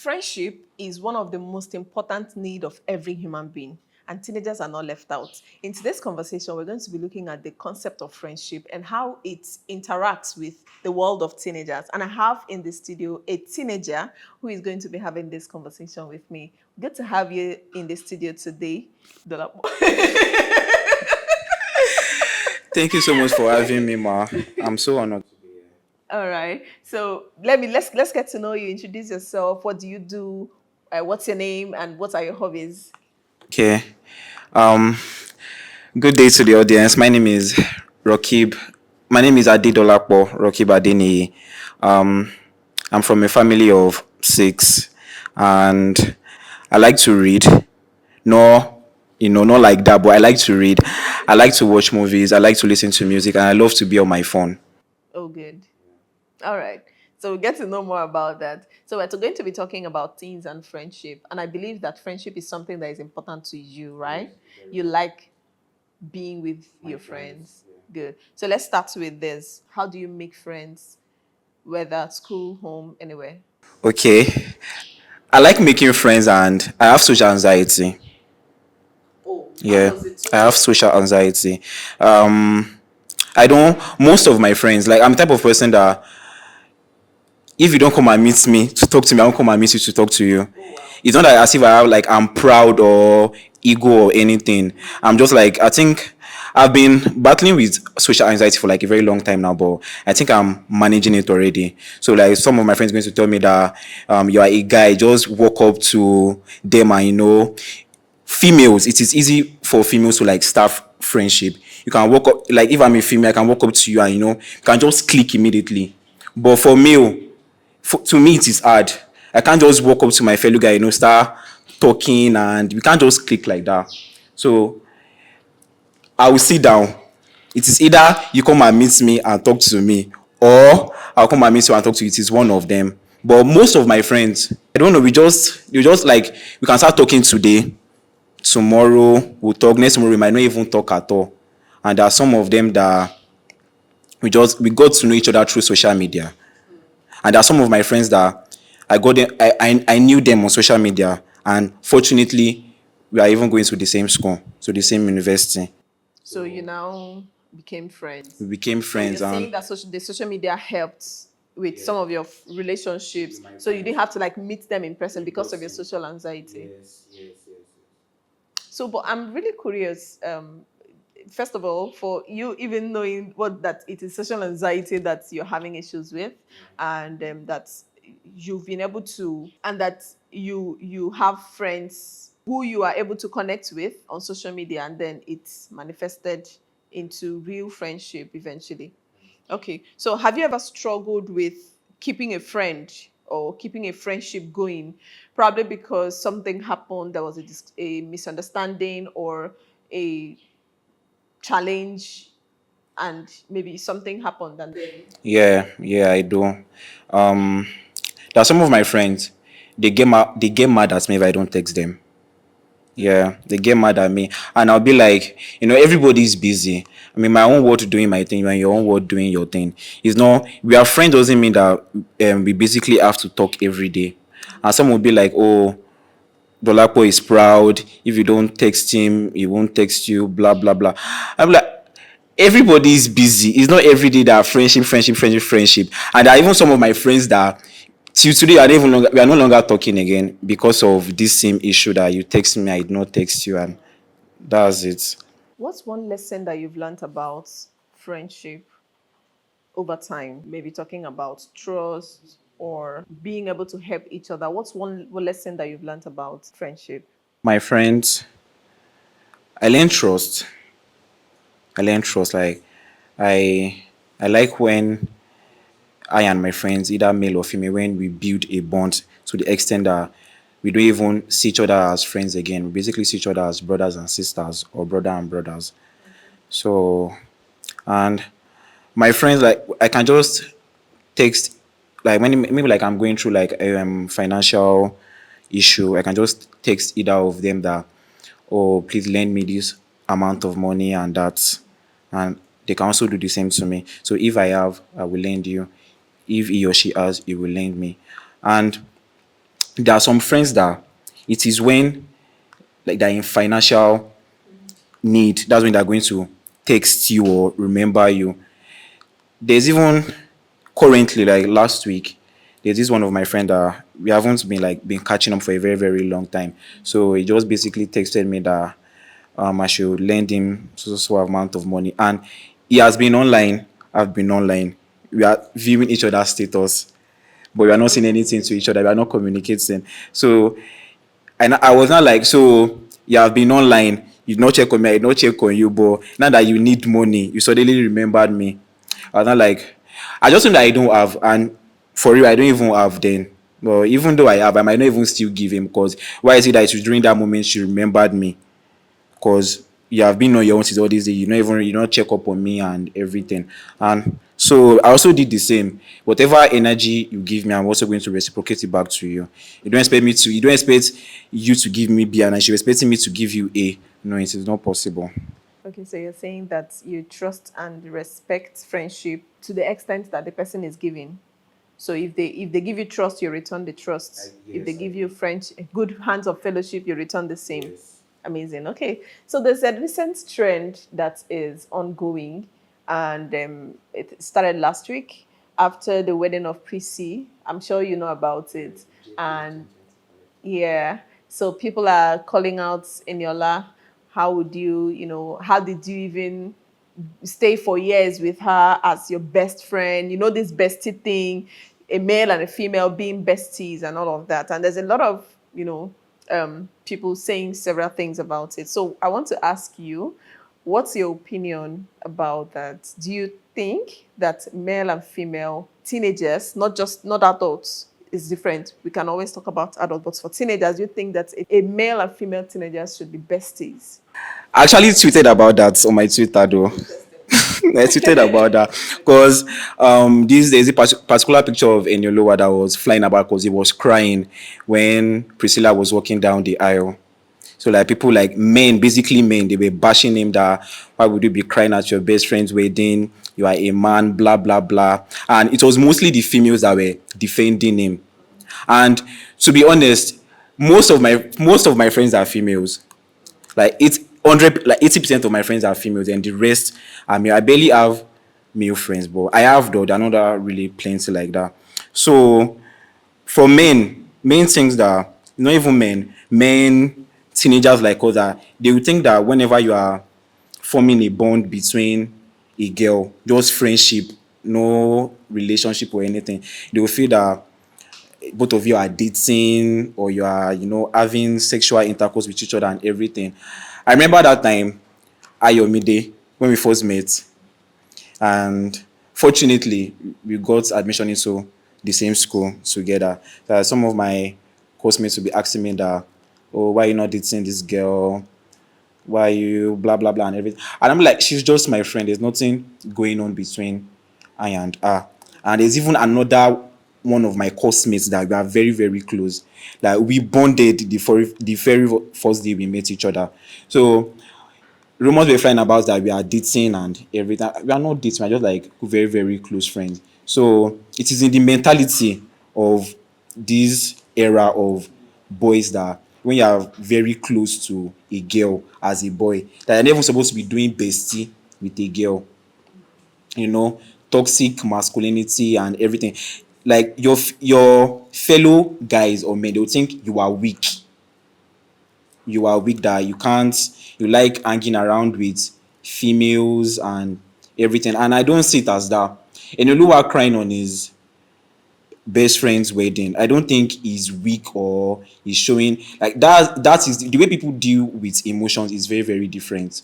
Friendship is one of the most important need of every human being, and teenagers are not left out. In today's conversation, we're going to be looking at the concept of friendship and how it interacts with the world of teenagers. And I have in the studio a teenager who is going to be having this conversation with me. Good to have you in the studio today, Dolapo. Thank you so much for having me, Ma. I'm so honored. All right. So let's get to know you. Introduce yourself. What do you do? What's your name and what are your hobbies? Okay. Um, Good day to the audience. My name is Rokib. My name is Adidolapo Rokib Adeni. Um, I'm from a family of six, and I like to read. No, not like that, but I like to read. I like to watch movies. I like to listen to music, and I love to be on my phone. Oh, good. All right. So we'll get to know more about that. So we're going to be talking about teens and friendship. And I believe that friendship is something that is important to you, right? You like being with your friends. Good. So let's start with this. How do you make friends, whether at school, home, anywhere? Okay. I like making friends, and I have social anxiety. Oh, how Yeah, does it I have social anxiety. Um, I don't. Most of my friends, like I'm the type of person that if you don't come and meet me to talk to me, I won't come and meet you to talk to you. It's not like as if I have like I'm proud or ego or anything. I'm just like I think I've been battling with social anxiety for like a very long time now, but I think I'm managing it already. So like some of my friends going to tell me that you are a guy, just walk up to them and females, it is easy for females to like start friendship. You can walk up, like if I'm a female, I can walk up to you and you can just click immediately. But for male, to me it is hard. I can't just walk up to my fellow guy, start talking, and we can't just click like that. So I will sit down. It is either you come and meet me and talk to me, or I'll come and meet you and talk to you. It is one of them. But most of my friends, I don't know, you just like we can start talking today. Tomorrow we'll talk. Next tomorrow we might not even talk at all. And there are some of them that we got to know each other through social media. And there are some of my friends that I knew them on social media, and fortunately we are even going to the same school, to the same university. So you now became We friends. became So you're friends, and saying that the social media helped with some of your relationships. So you didn't have to like meet them in person because of your social anxiety. So, but I'm really curious. First of all, for you, even knowing what that it is social anxiety that you're having issues with, and that you've been able to, and that you have friends who you are able to connect with on social media, and then it's manifested into real friendship eventually. Okay, so have you ever struggled with keeping a friend or keeping a friendship going, probably because something happened, there was a misunderstanding or a challenge, and maybe something happened and then yeah, I do. There are some of my friends, they get mad at me if I don't text them. Yeah, they get mad at me, and I'll be like, everybody's busy. I'm in my own world doing my thing, you're in your own world doing your thing. It's not we are friends doesn't mean that we basically have to talk every day. And some will be like, oh, Dolapo is proud. If you don't text him, he won't text you. Blah blah blah. I'm like, everybody is busy. It's not every day that friendship. And there are even some of my friends that till today we are no longer talking again because of this same issue that you text me, I did not text you, and that's it. what's one lesson that you've learned about friendship over time? Maybe talking about trust or being able to help each other. What's one lesson that you've learned about friendship? My friends, I learned trust. I learned trust. Like I I like when I and my friends, either male or female, when we build a bond to the extent that we don't even see each other as friends again. We basically see each other as brothers and sisters, or brother and brothers. So, and my friends, like I can just text, like when maybe like I'm going through like a financial issue, I can just text either of them that, oh, please lend me this amount of money and that, and they can also do the same to me. So if I have, I will lend you. If he or she has, he will lend me. And there are some friends that it is when like they're in financial need, that's when they're going to text you or remember you. There's even currently, like last week, there's this one of my friend that we haven't been catching up for a very, very long time. So he just basically texted me that I should lend him so amount of money. And he has been online, I've been online. We are viewing each other's status, but we are not saying anything to each other. We are not communicating. So and I was not like, so you have been online, you not check on me, I did not check on you, but now that you need money, you suddenly remembered me. I was not like, I just think that I don't have, and for real, I don't even have then. But even though I have, I might not even still give him because why is it that it was during that moment she remembered me? Because you have been on your own since all these days. You don't check up on me and everything. And so I also did the same. Whatever energy you give me, I'm also going to reciprocate it back to you. You don't expect you to give me B and you're expecting me to give you A. No, it is not possible. Okay, so you're saying that you trust and respect friendship to the extent that the person is giving. So if they give you trust, you return the trust. If they give you French good hands of fellowship, you return the same. Amazing. Okay. So there's a recent trend that is ongoing, and it started last week after the wedding of Prissy. I'm sure you know about it. And yeah. So people are calling out Eniola. How would you, how did you even stay for years with her as your best friend? You know, this bestie thing, a male and a female being besties and all of that. And there's a lot of, people saying several things about it. So I want to ask you, what's your opinion about that? Do you think that male and female teenagers, not adults, is different? We can always talk about adults, but for teenagers, you think that a male and female teenagers should be besties? I actually tweeted about that on my Twitter though. I tweeted about that because there's a particular picture of Eniolowa that was flying about because he was crying when Priscilla was walking down the aisle. So like people like men, basically men, they were bashing him that why would you be crying at your best friend's wedding? You are a man, blah blah blah. And it was mostly the females that were defending him. And to be honest, most of my friends are females. Like it's 80% of my friends are females, and the rest are male. I barely have male friends, but I have though. They're not that really plenty like that. So for men things that not even men teenagers like us that they will think that whenever you are forming a bond between a girl, just friendship, no relationship or anything, they will feel that both of you are dating or you are, having sexual intercourse with each other and everything. I remember that time, Ayomide, when we first met, and fortunately, we got admission into the same school together. Some of my classmates will be asking me that, oh, why you not dating this girl? Why you blah blah blah and everything? And I'm like, she's just my friend. There's nothing going on between I and her. And there's even another one of my classmates that we are very, very close. Like we bonded the very first day we met each other. So rumors were flying about that we are dating and everything. We are not dating, we're just like very, very close friends. So it is in the mentality of this era of boys that when you are very close to a girl as a boy, that you're never supposed to be doing bestie with a girl, you know, toxic masculinity and everything. Like your fellow guys or men, they'll think you are weak, that you can't, you like hanging around with females and everything. And I don't see it as that. And Oluwa crying on his best friend's wedding, I don't think he's weak or he's showing like that is the way people deal with emotions is very, very different.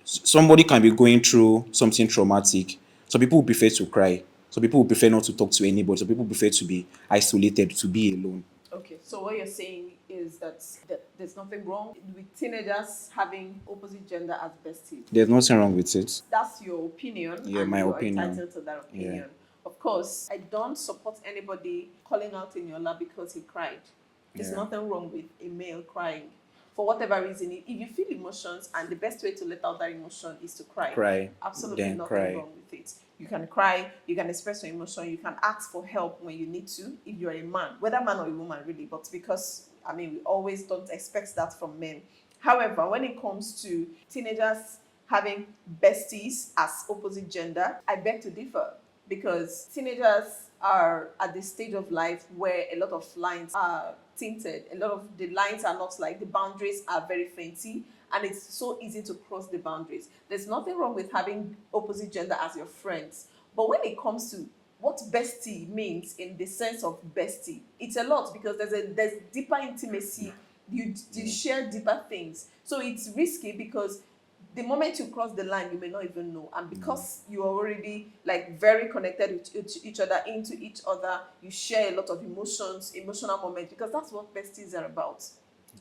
Somebody can be going through something traumatic. Some people would prefer to cry. Some people would prefer not to talk to anybody. Some people prefer to be isolated, to be alone. Okay, so what you're saying is that there's nothing wrong with teenagers having opposite gender as besties. There's nothing wrong with it. That's your opinion, Yeah, and my you are opinion. entitled to that Yeah. opinion. Of course, I don't support anybody calling out in your lap because he cried. There's Yeah. nothing wrong with a male crying. For whatever reason, if you feel emotions and the best way to let out that emotion is to cry, Cry, absolutely then nothing cry. wrong with it. You can cry, you can express your emotion, you can ask for help when you need to, if you're a man, whether man or a woman, really. But because, we always don't expect that from men. However, when it comes to teenagers having besties as opposite gender, I beg to differ, because teenagers are at the stage of life where a lot of lines are tinted. A lot of the lines are not, like, the boundaries are very fainty, and it's so easy to cross the boundaries. There's nothing wrong with having opposite gender as your friends, but when it comes to what bestie means in the sense of bestie, it's a lot, because there's deeper intimacy. You share deeper things, so it's risky, because the moment you cross the line, you may not even know. And because you are already, like, very connected with each other, into each other, you share a lot of emotions, emotional moments, because that's what besties are about.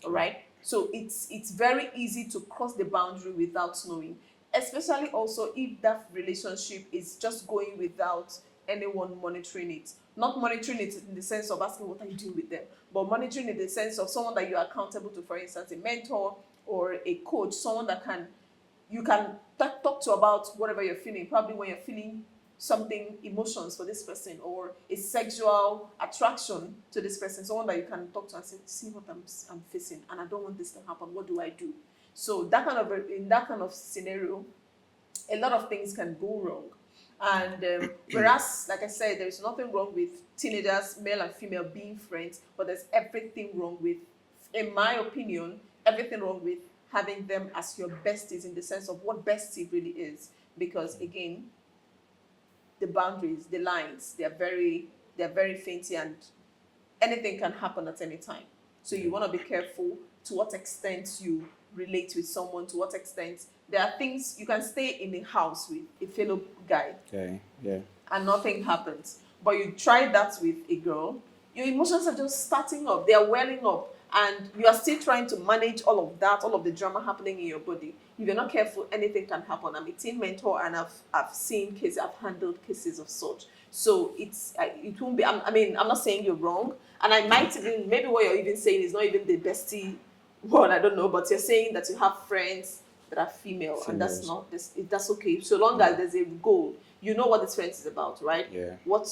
All right. So it's very easy to cross the boundary without knowing, especially also if that relationship is just going without anyone monitoring it. Not monitoring it in the sense of asking what are you doing with them, but monitoring in the sense of someone that you are accountable to, for instance, a mentor or a coach, someone that you can talk to about whatever you're feeling. Probably when you're feeling something, emotions for this person, or a sexual attraction to this person, someone that you can talk to and say, see what I'm facing, and I don't want this to happen. What do I do? So in that kind of scenario, a lot of things can go wrong. And whereas, like I said, there's nothing wrong with teenagers, male and female, being friends, but there's everything wrong with, in my opinion, everything wrong with having them as your besties, in the sense of what bestie really is. Because again, the boundaries, the lines, they're very fainty, and anything can happen at any time. So you want to be careful to what extent you relate with someone, to what extent there are things you can stay in a house with a fellow guy, Okay. Yeah. and nothing happens. But you try that with a girl, your emotions are just starting up, they are welling up, and you are still trying to manage all of that, all of the drama happening in your body. If you're not careful, anything can happen. I'm a teen mentor, and I've seen cases, I've handled cases of such. So it won't be. I'm not saying you're wrong, and I might even, maybe what you're even saying is not even the bestie one. I don't know, but you're saying that you have friends that are female, and that's Females. not this. That's okay, so long as there's a goal. You know what this friends is about, right? Yeah. What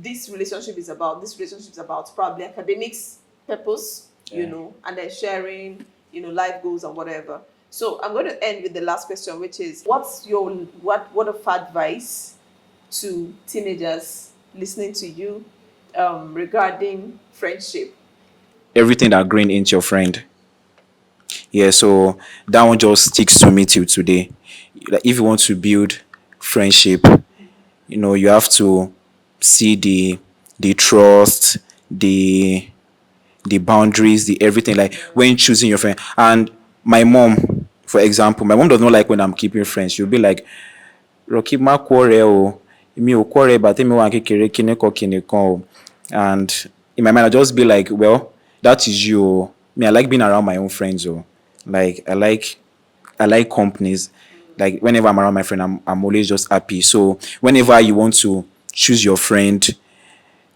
this relationship is about. This relationship is about probably academics purpose, Yeah. and then sharing, life goals and whatever. So I'm going to end with the last question, which is, what's your what of advice to teenagers listening to you regarding friendship? Everything that green ain't your friend. Yeah, so that one just sticks to me till today. Like, if you want to build friendship, you have to see the trust, the boundaries, the everything. Like, when choosing your friend. And my mom, for example, my mom does not like when I'm keeping friends. She'll be like, Rocky má quarrel o. Mi ò quarrel ìgbà tèmi wà ní kékeré kíní kan o. And in my mind, I just be like, well, that is you o. Me, I like being around my own friends o. Like, I like companies. Like, whenever I'm around my friend, I'm always just happy. So whenever you want to choose your friend,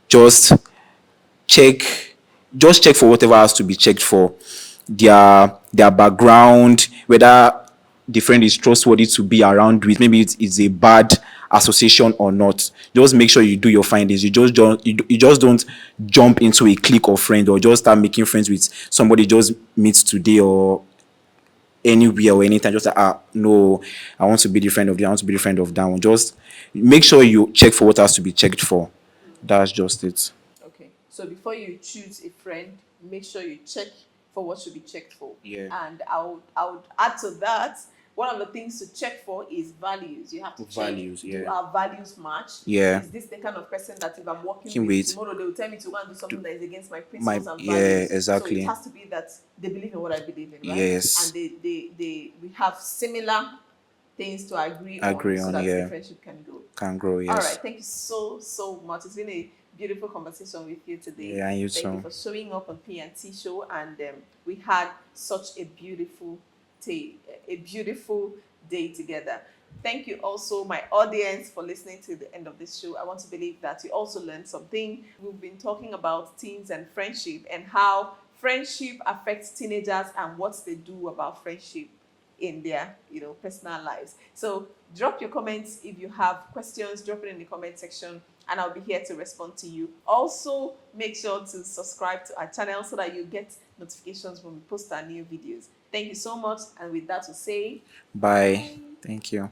just check check for whatever has to be checked for, their background, whether the friend is trustworthy to be around with, maybe it's a bad association or not. Just make sure you do your findings. You just don't jump into a clique of friends, or just start making friends with somebody just meets today or anywhere or anytime. Just like, no, I want to be the friend of this, I want to be the friend of that one. Just make sure you check for what has to be checked for. That's just it. Okay. So before you choose a friend, make sure you check for what should be checked for. Yeah. And I would add to that, one of the things to check for is values. You have to check, Values, do yeah. our values match? Yeah. Is this the kind of person that if I'm working Can with wait. tomorrow, they will tell me to go and do something that is against my My principles and Yeah, values? So it exactly. has to be that they believe in what I believe in, right? Yes. And we have similar things to agree on, Agree so on, that the yeah. friendship can go. Can grow, All right. yes. Thank you so much. It's been a beautiful conversation with you today. Yeah, and you Thank you too. for showing up on P&T Show, and we had such a day, a beautiful day together. Thank you also, my audience, for listening to the end of this show. I want to believe that you also learned something. We've been talking about teens and friendship, and how friendship affects teenagers and what they do about friendship. in their personal lives. So drop your comments if you have questions, drop it in the comment section and I'll be here to respond to you. Also, make sure to subscribe to our channel so that you get notifications when we post our new videos. Thank you so much, and with that, we say Bye. Thank you.